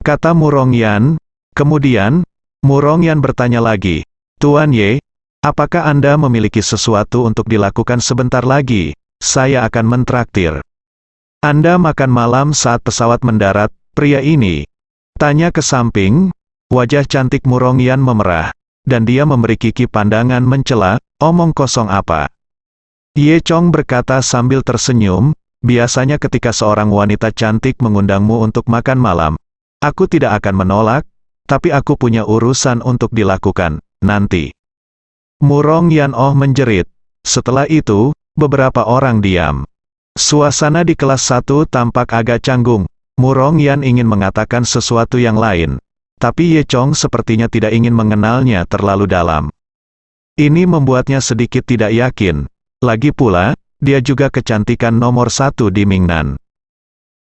Kata Murongyan. Kemudian, Murongyan bertanya lagi, Tuan Ye, apakah Anda memiliki sesuatu untuk dilakukan sebentar lagi? Saya akan mentraktir. Anda makan malam saat pesawat mendarat, pria ini. Tanya ke samping, wajah cantik Murongyan memerah, dan dia memberi Kiki pandangan mencela, omong kosong apa. Ye Chong berkata sambil tersenyum, biasanya ketika seorang wanita cantik mengundangmu untuk makan malam, aku tidak akan menolak, tapi aku punya urusan untuk dilakukan, nanti. Murongyan menjerit. Setelah itu, beberapa orang diam. Suasana di kelas 1 tampak agak canggung. Murongyan ingin mengatakan sesuatu yang lain, tapi Ye Chong sepertinya tidak ingin mengenalnya terlalu dalam. Ini membuatnya sedikit tidak yakin. Lagi pula, dia juga kecantikan nomor 1 di Mingnan.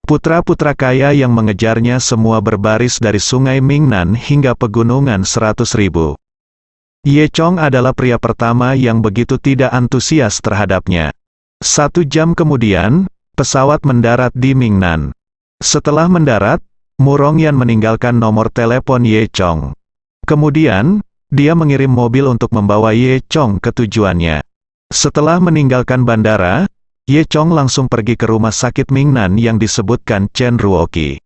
Putra-putra kaya yang mengejarnya semua berbaris dari sungai Mingnan hingga pegunungan 100.000. Ye Chong adalah pria pertama yang begitu tidak antusias terhadapnya. 1 jam kemudian, pesawat mendarat di Mingnan. Setelah mendarat, Murongyan meninggalkan nomor telepon Ye Chong. Kemudian, dia mengirim mobil untuk membawa Ye Chong ke tujuannya. Setelah meninggalkan bandara, Ye Chong langsung pergi ke rumah sakit Mingnan yang disebutkan Chen Ruoqi.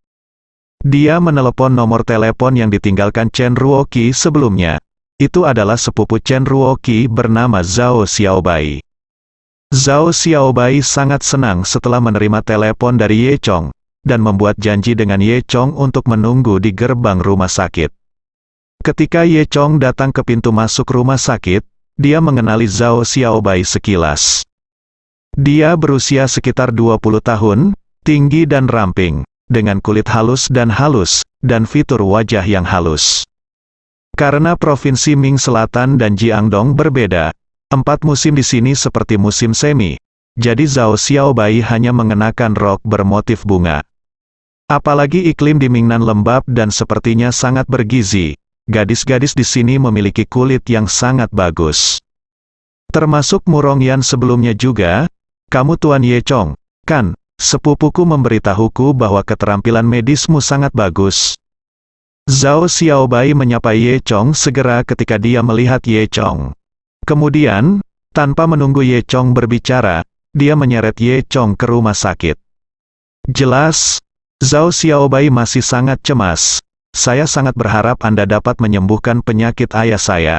Dia menelepon nomor telepon yang ditinggalkan Chen Ruoqi sebelumnya. Itu adalah sepupu Chen Ruoqi bernama Zhao Xiaobai. Zhao Xiaobai sangat senang setelah menerima telepon dari Ye Chong, dan membuat janji dengan Ye Chong untuk menunggu di gerbang rumah sakit. Ketika Ye Chong datang ke pintu masuk rumah sakit, dia mengenali Zhao Xiaobai sekilas. Dia berusia sekitar 20 tahun, tinggi dan ramping, dengan kulit halus, dan fitur wajah yang halus. Karena provinsi Ming Selatan dan Jiangdong berbeda, 4 musim di sini seperti musim semi, jadi Zhao Xiaobai hanya mengenakan rok bermotif bunga. Apalagi iklim di Mingnan lembab dan sepertinya sangat bergizi. Gadis-gadis di sini memiliki kulit yang sangat bagus. Termasuk Murongyan sebelumnya juga. Kamu Tuan Ye Chong, kan? Sepupuku memberitahuku bahwa keterampilan medismu sangat bagus. Zhao Xiaobai menyapa Ye Chong segera ketika dia melihat Ye Chong. Kemudian, tanpa menunggu Ye Chong berbicara, dia menyeret Ye Chong ke rumah sakit. Jelas, Zhao Xiaobai masih sangat cemas. Saya sangat berharap Anda dapat menyembuhkan penyakit ayah saya.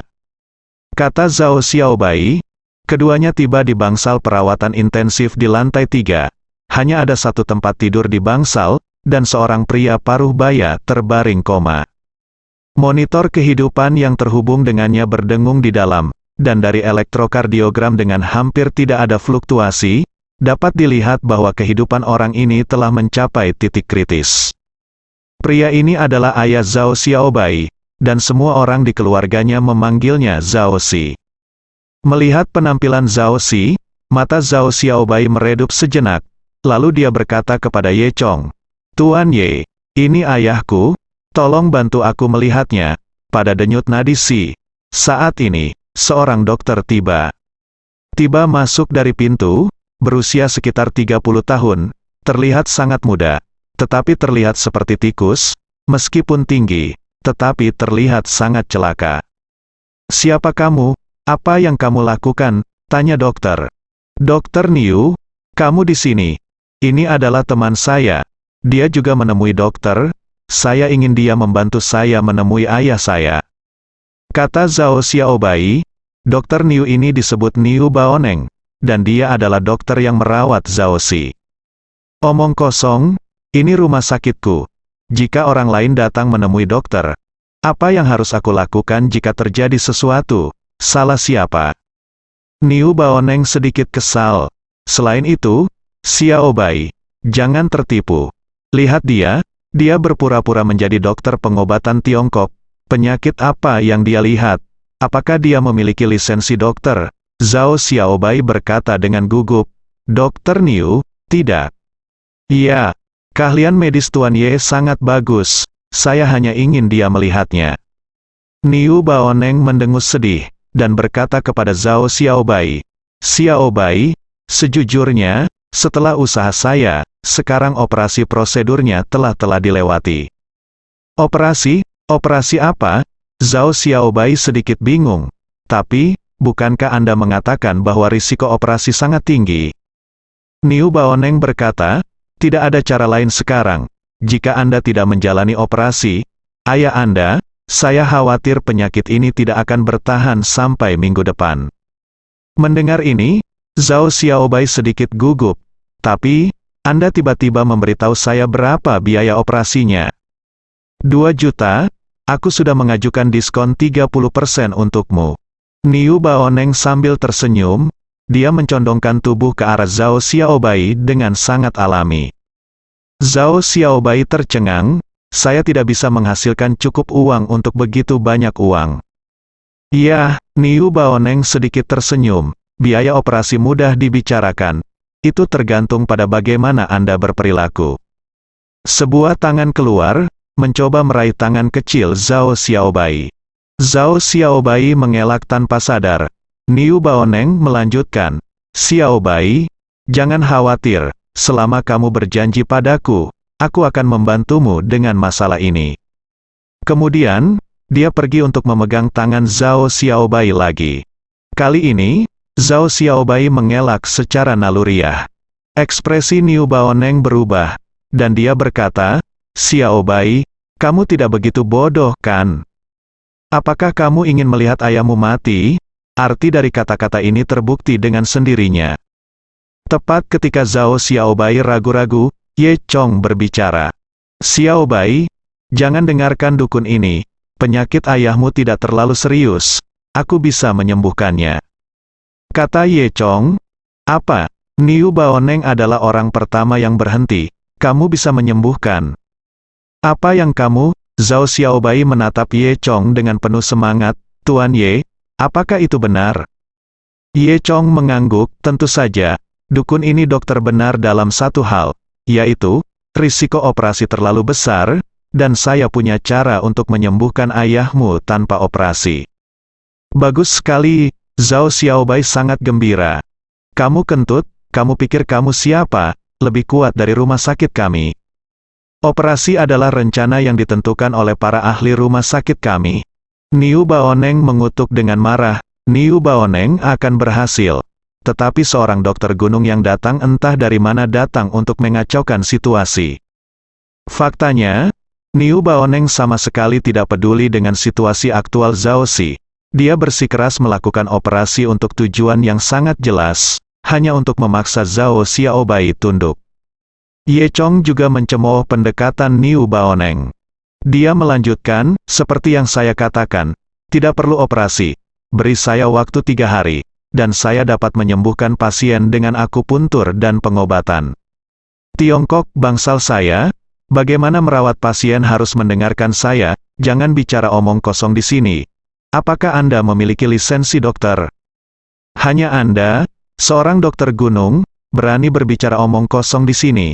Kata Zhao Xiaobai. Keduanya tiba di bangsal perawatan intensif di lantai 3. Hanya ada 1 tempat tidur di bangsal, dan seorang pria paruh baya terbaring koma. Monitor kehidupan yang terhubung dengannya berdengung di dalam, dan dari elektrokardiogram dengan hampir tidak ada fluktuasi, dapat dilihat bahwa kehidupan orang ini telah mencapai titik kritis. Pria ini adalah ayah Zhao Xiaobai, dan semua orang di keluarganya memanggilnya Zhao Xi. Melihat penampilan Zhao Xi, mata Zhao Xiaobai meredup sejenak, lalu dia berkata kepada Ye Chong, Tuan Ye, ini ayahku, tolong bantu aku melihatnya. Pada denyut nadi Xi, saat ini, seorang dokter tiba. Tiba masuk dari pintu, berusia sekitar 30 tahun, terlihat sangat muda, tetapi terlihat seperti tikus, meskipun tinggi, tetapi terlihat sangat celaka. "Siapa kamu? Apa yang kamu lakukan?" tanya dokter. "Dokter Niu, kamu di sini. Ini adalah teman saya. Dia juga menemui dokter. Saya ingin dia membantu saya menemui ayah saya," kata Zhao Xiaobai. Dokter Niu ini disebut Niu Baoneng, dan dia adalah dokter yang merawat Zhao Xi. "Omong kosong, ini rumah sakitku. Jika orang lain datang menemui dokter, apa yang harus aku lakukan jika terjadi sesuatu? Salah siapa?" Niu Baoneng sedikit kesal. "Selain itu, Xiaobai, jangan tertipu. Lihat dia berpura-pura menjadi dokter pengobatan Tiongkok. Penyakit apa yang dia lihat? Apakah dia memiliki lisensi dokter?" Zhao Xiaobai berkata dengan gugup. "Dokter Niu, tidak." "Iya, keahlian medis Tuan Ye sangat bagus. Saya hanya ingin dia melihatnya." Niu Baoneng mendengus sedih, dan berkata kepada Zhao Xiaobai, "Xiaobai, sejujurnya, setelah usaha saya, sekarang operasi prosedurnya telah dilewati." "Operasi? Operasi apa?" Zhao Xiaobai sedikit bingung. "Tapi, bukankah Anda mengatakan bahwa risiko operasi sangat tinggi?" Niu Baoneng berkata, "Tidak ada cara lain sekarang. Jika Anda tidak menjalani operasi, ayah Anda, saya khawatir penyakit ini tidak akan bertahan sampai minggu depan." Mendengar ini, Zhao Xiaobai sedikit gugup. "Tapi, Anda tiba-tiba memberitahu saya berapa biaya operasinya?" "2 juta, aku sudah mengajukan diskon 30% untukmu." Niu Baoneng sambil tersenyum, dia mencondongkan tubuh ke arah Zhao Xiaobai dengan sangat alami. Zhao Xiaobai tercengang, "Saya tidak bisa menghasilkan cukup uang untuk begitu banyak uang." "Ya," Niu Baoneng sedikit tersenyum, "biaya operasi mudah dibicarakan. Itu tergantung pada bagaimana Anda berperilaku." Sebuah tangan keluar, mencoba meraih tangan kecil Zhao Xiaobai. Zhao Xiaobai mengelak tanpa sadar. Niu Baoneng melanjutkan, "Xiaobai, jangan khawatir, selama kamu berjanji padaku, aku akan membantumu dengan masalah ini." Kemudian, dia pergi untuk memegang tangan Zhao Xiaobai lagi. Kali ini, Zhao Xiaobai mengelak secara naluriah. Ekspresi Niu Baoneng berubah, dan dia berkata, "Xiaobai, kamu tidak begitu bodoh, kan? Apakah kamu ingin melihat ayahmu mati?" Arti dari kata-kata ini terbukti dengan sendirinya. Tepat ketika Zhao Xiaobai ragu-ragu, Ye Chong berbicara. "Xiaobai, jangan dengarkan dukun ini. Penyakit ayahmu tidak terlalu serius. Aku bisa menyembuhkannya," kata Ye Chong. "Apa? Niu Baoneng adalah orang pertama yang berhenti. Kamu bisa menyembuhkan? Apa yang kamu?" Zhao Xiaobai menatap Ye Chong dengan penuh semangat. "Tuan Ye, apakah itu benar?" Ye Chong mengangguk. "Tentu saja, dukun ini dokter benar dalam satu hal, yaitu, risiko operasi terlalu besar, dan saya punya cara untuk menyembuhkan ayahmu tanpa operasi." "Bagus sekali," Zhao Xiaobai sangat gembira. "Kamu kentut, kamu pikir kamu siapa? Lebih kuat dari rumah sakit kami. Operasi adalah rencana yang ditentukan oleh para ahli rumah sakit kami." Niu Baoneng mengutuk dengan marah. Niu Baoneng akan berhasil. Tetapi seorang dokter gunung yang datang entah dari mana datang untuk mengacaukan situasi. Faktanya, Niu Baoneng sama sekali tidak peduli dengan situasi aktual Zhao Xi. Dia bersikeras melakukan operasi untuk tujuan yang sangat jelas, hanya untuk memaksa Zhao Xiaobai tunduk. Ye Chong juga mencemooh pendekatan Niu Baoneng. Dia melanjutkan, "Seperti yang saya katakan, tidak perlu operasi. Beri saya waktu 3 hari, dan saya dapat menyembuhkan pasien dengan akupuntur dan pengobatan. Tiongkok, bangsal saya, bagaimana merawat pasien harus mendengarkan saya, jangan bicara omong kosong di sini. Apakah Anda memiliki lisensi dokter? Hanya Anda, seorang dokter gunung, berani berbicara omong kosong di sini.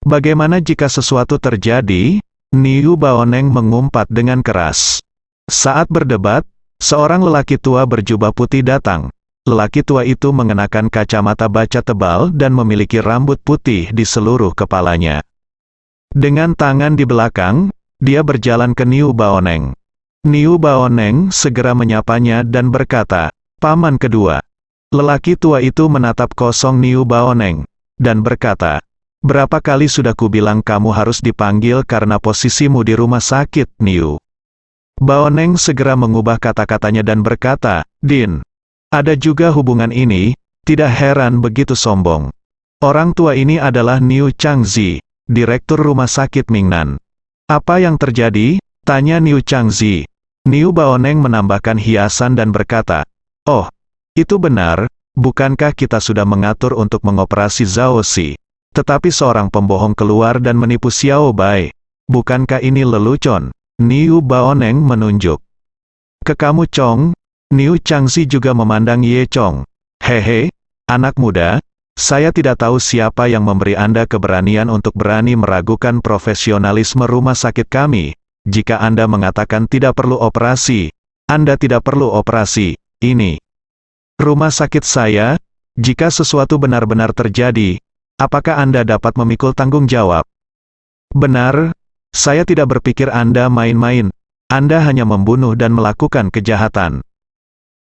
Bagaimana jika sesuatu terjadi?" Niu Baoneng mengumpat dengan keras. Saat berdebat, seorang lelaki tua berjubah putih datang. Lelaki tua itu mengenakan kacamata baca tebal dan memiliki rambut putih di seluruh kepalanya. Dengan tangan di belakang, dia berjalan ke Niu Baoneng. Niu Baoneng segera menyapanya dan berkata, "Paman kedua." Lelaki tua itu menatap kosong Niu Baoneng, dan berkata, "Berapa kali sudah kubilang kamu harus dipanggil karena posisimu di rumah sakit, Niu." Baoneng segera mengubah kata-katanya dan berkata, "Din, ada juga hubungan ini, tidak heran begitu sombong. Orang tua ini adalah Niu Changzi, direktur rumah sakit Mingnan." "Apa yang terjadi?" tanya Niu Changzi. Niu Baoneng menambahkan hiasan dan berkata, "Oh, itu benar, bukankah kita sudah mengatur untuk mengoperasi Zhao Xi? Tetapi seorang pembohong keluar dan menipu Xiao Bai. Bukankah ini lelucon?" Niu Baoneng menunjuk ke kamu Chong. Niu Changzi juga memandang Ye Chong. "Hehe, anak muda, saya tidak tahu siapa yang memberi Anda keberanian untuk berani meragukan profesionalisme rumah sakit kami. Jika Anda mengatakan tidak perlu operasi, Anda tidak perlu operasi. Ini rumah sakit saya. Jika sesuatu benar-benar terjadi, apakah Anda dapat memikul tanggung jawab?" "Benar, saya tidak berpikir Anda main-main. Anda hanya membunuh dan melakukan kejahatan."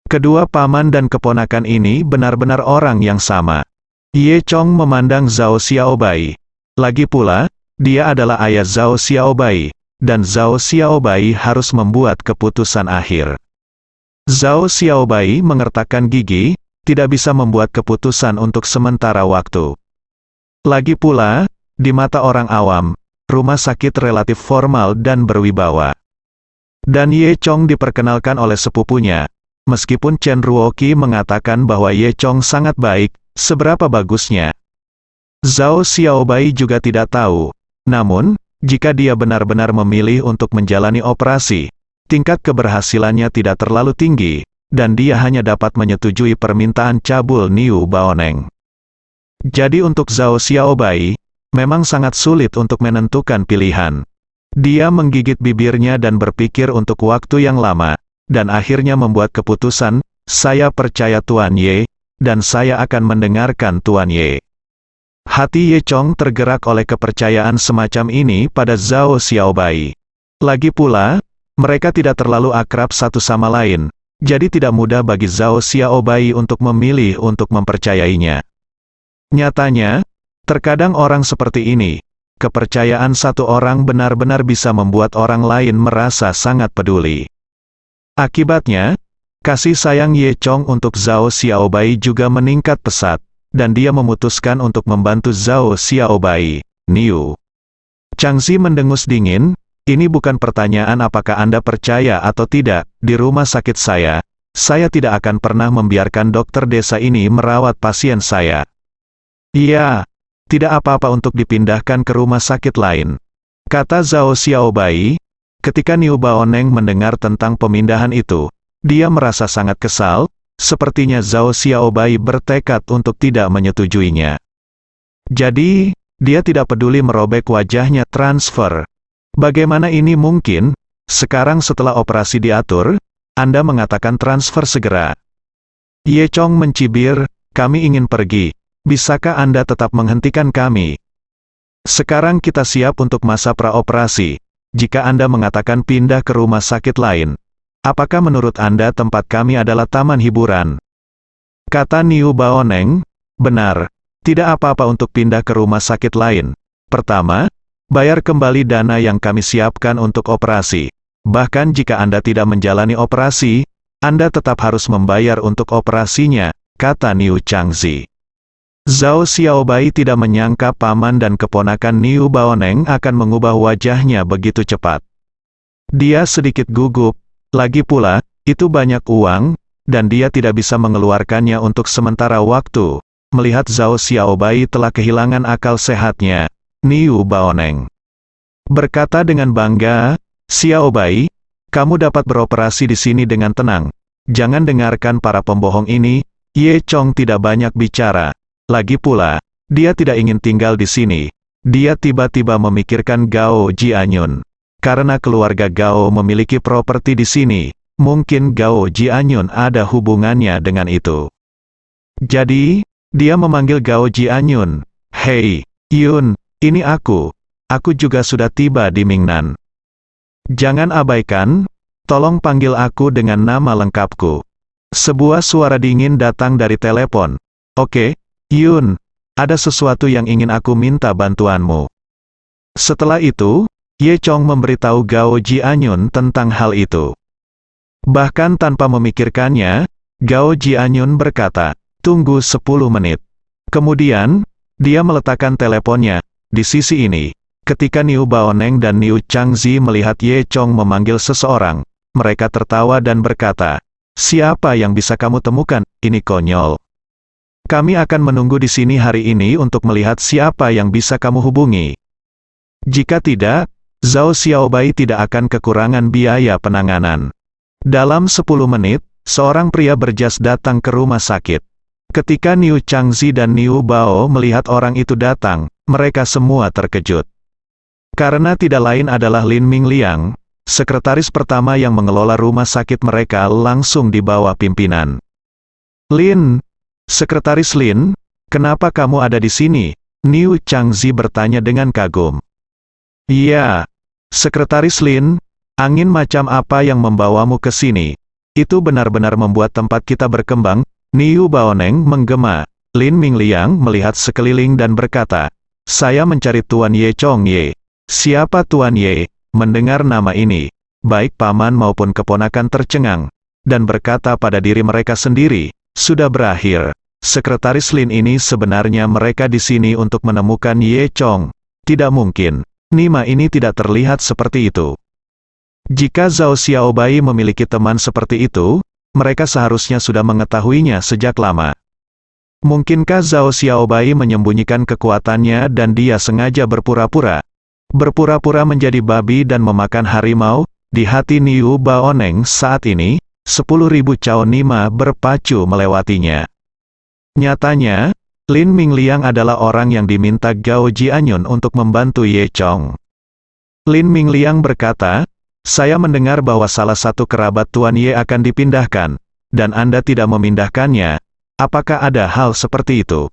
Kedua paman dan keponakan ini benar-benar orang yang sama. Ye Chong memandang Zhao Xiaobai. Lagi pula, dia adalah ayah Zhao Xiaobai, dan Zhao Xiaobai harus membuat keputusan akhir. Zhao Xiaobai mengertakkan gigi, tidak bisa membuat keputusan untuk sementara waktu. Lagi pula, di mata orang awam, rumah sakit relatif formal dan berwibawa. Dan Ye Chong diperkenalkan oleh sepupunya. Meskipun Chen Ruoqi mengatakan bahwa Ye Chong sangat baik, seberapa bagusnya Zhao Xiaobai juga tidak tahu. Namun, jika dia benar-benar memilih untuk menjalani operasi, tingkat keberhasilannya tidak terlalu tinggi, dan dia hanya dapat menyetujui permintaan cabul Niu Baoneng. Jadi untuk Zhao Xiaobai, memang sangat sulit untuk menentukan pilihan. Dia menggigit bibirnya dan berpikir untuk waktu yang lama, dan akhirnya membuat keputusan, "Saya percaya Tuan Ye, dan saya akan mendengarkan Tuan Ye." Hati Ye Chong tergerak oleh kepercayaan semacam ini pada Zhao Xiaobai. Lagi pula, mereka tidak terlalu akrab satu sama lain, jadi tidak mudah bagi Zhao Xiaobai untuk memilih untuk mempercayainya. Nyatanya, terkadang orang seperti ini, kepercayaan satu orang benar-benar bisa membuat orang lain merasa sangat peduli. Akibatnya, kasih sayang Ye Chong untuk Zhao Xiaobai juga meningkat pesat, dan dia memutuskan untuk membantu Zhao Xiaobai. Niu Changzi mendengus dingin, "Ini bukan pertanyaan apakah Anda percaya atau tidak, di rumah sakit saya tidak akan pernah membiarkan dokter desa ini merawat pasien saya." "Iya, tidak apa-apa untuk dipindahkan ke rumah sakit lain," kata Zhao Xiaobai. Ketika Niu Baoneng mendengar tentang pemindahan itu, dia merasa sangat kesal, sepertinya Zhao Xiaobai bertekad untuk tidak menyetujuinya. Jadi, dia tidak peduli merobek wajahnya transfer. "Bagaimana ini mungkin? Sekarang setelah operasi diatur, Anda mengatakan transfer segera." Ye Chong mencibir, "Kami ingin pergi. Bisakah Anda tetap menghentikan kami? Sekarang kita siap untuk masa praoperasi. Jika Anda mengatakan pindah ke rumah sakit lain, apakah menurut Anda tempat kami adalah taman hiburan?" Kata Niu Baoneng, "Benar, tidak apa-apa untuk pindah ke rumah sakit lain. Pertama, bayar kembali dana yang kami siapkan untuk operasi. Bahkan jika Anda tidak menjalani operasi, Anda tetap harus membayar untuk operasinya," kata Niu Changzi. Zhao Xiaobai tidak menyangka paman dan keponakan Niu Baoneng akan mengubah wajahnya begitu cepat. Dia sedikit gugup, lagi pula, itu banyak uang, dan dia tidak bisa mengeluarkannya untuk sementara waktu. Melihat Zhao Xiaobai telah kehilangan akal sehatnya, Niu Baoneng berkata dengan bangga, "Xiaobai, kamu dapat beroperasi di sini dengan tenang. Jangan dengarkan para pembohong ini." Ye Chong tidak banyak bicara. Lagi pula, dia tidak ingin tinggal di sini. Dia tiba-tiba memikirkan Gao Jianyun. Karena keluarga Gao memiliki properti di sini, mungkin Gao Jianyun ada hubungannya dengan itu. Jadi, dia memanggil Gao Jianyun. Hei, Yun, ini aku. Aku juga sudah tiba di Mingnan. Jangan abaikan, tolong panggil aku dengan nama lengkapku. Sebuah suara dingin datang dari telepon. Oke, Yun, ada sesuatu yang ingin aku minta bantuanmu. Setelah itu, Ye Chong memberitahu Gao Jianyun tentang hal itu. Bahkan tanpa memikirkannya, Gao Jianyun berkata, tunggu 10 menit. Kemudian, dia meletakkan teleponnya di sisi ini. Ketika Niu Baoneng dan Niu Changzi melihat Ye Chong memanggil seseorang, mereka tertawa dan berkata, siapa yang bisa kamu temukan? Ini konyol. Kami akan menunggu di sini hari ini untuk melihat siapa yang bisa kamu hubungi. Jika tidak, Zhao Xiaobai tidak akan kekurangan biaya penanganan. Dalam 10 menit, seorang pria berjas datang ke rumah sakit. Ketika Niu Changzi dan Niu Bao melihat orang itu datang, mereka semua terkejut. Karena tidak lain adalah Lin Mingliang, sekretaris pertama yang mengelola rumah sakit mereka langsung di bawah pimpinan. Lin, Sekretaris Lin, kenapa kamu ada di sini? Niu Changzi bertanya dengan kagum. Iya, Sekretaris Lin, angin macam apa yang membawamu ke sini? Itu benar-benar membuat tempat kita berkembang. Niu Baoneng menggema. Lin Mingliang melihat sekeliling dan berkata, saya mencari Tuan Ye Chong Ye. Siapa Tuan Ye? Mendengar nama ini, baik paman maupun keponakan tercengang, dan berkata pada diri mereka sendiri, sudah berakhir. Sekretaris Lin ini sebenarnya mereka di sini untuk menemukan Ye Chong. Tidak mungkin. Nima ini tidak terlihat seperti itu. Jika Zhao Xiaobai memiliki teman seperti itu, mereka seharusnya sudah mengetahuinya sejak lama. Mungkinkah Zhao Xiaobai menyembunyikan kekuatannya dan dia sengaja berpura-pura? Berpura-pura menjadi babi dan memakan harimau? Di hati Niu Baoneng saat ini, 10.000 Cao Nima berpacu melewatinya. Nyatanya, Lin Mingliang adalah orang yang diminta Gao Jianyun untuk membantu Ye Chong. Lin Mingliang berkata, saya mendengar bahwa salah satu kerabat Tuan Ye akan dipindahkan, dan Anda tidak memindahkannya. Apakah ada hal seperti itu?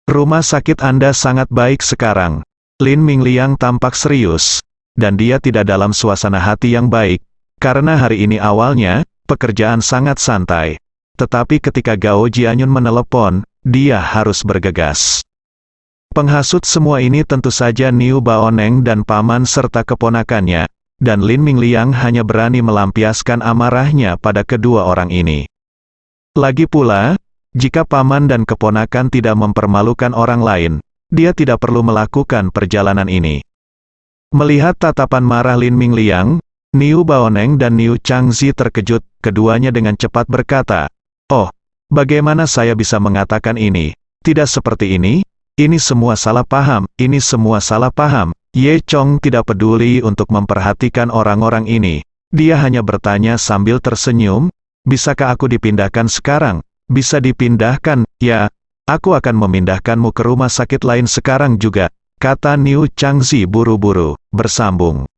Rumah sakit Anda sangat baik sekarang. Lin Mingliang tampak serius, dan dia tidak dalam suasana hati yang baik, karena hari ini awalnya, pekerjaan sangat santai. Tetapi ketika Gao Jianyun menelepon, dia harus bergegas. Penghasut semua ini tentu saja Niu Baoneng dan paman serta keponakannya, dan Lin Mingliang hanya berani melampiaskan amarahnya pada kedua orang ini. Lagi pula, jika paman dan keponakan tidak mempermalukan orang lain, dia tidak perlu melakukan perjalanan ini. Melihat tatapan marah Lin Mingliang, Niu Baoneng dan Niu Changzi terkejut, keduanya dengan cepat berkata, oh, bagaimana saya bisa mengatakan ini? Tidak seperti ini? Ini semua salah paham, ini semua salah paham. Ye Chong tidak peduli untuk memperhatikan orang-orang ini. Dia hanya bertanya sambil tersenyum, bisakah aku dipindahkan sekarang? Bisa dipindahkan, ya. Aku akan memindahkanmu ke rumah sakit lain sekarang juga, kata Niu Changzi buru-buru, bersambung.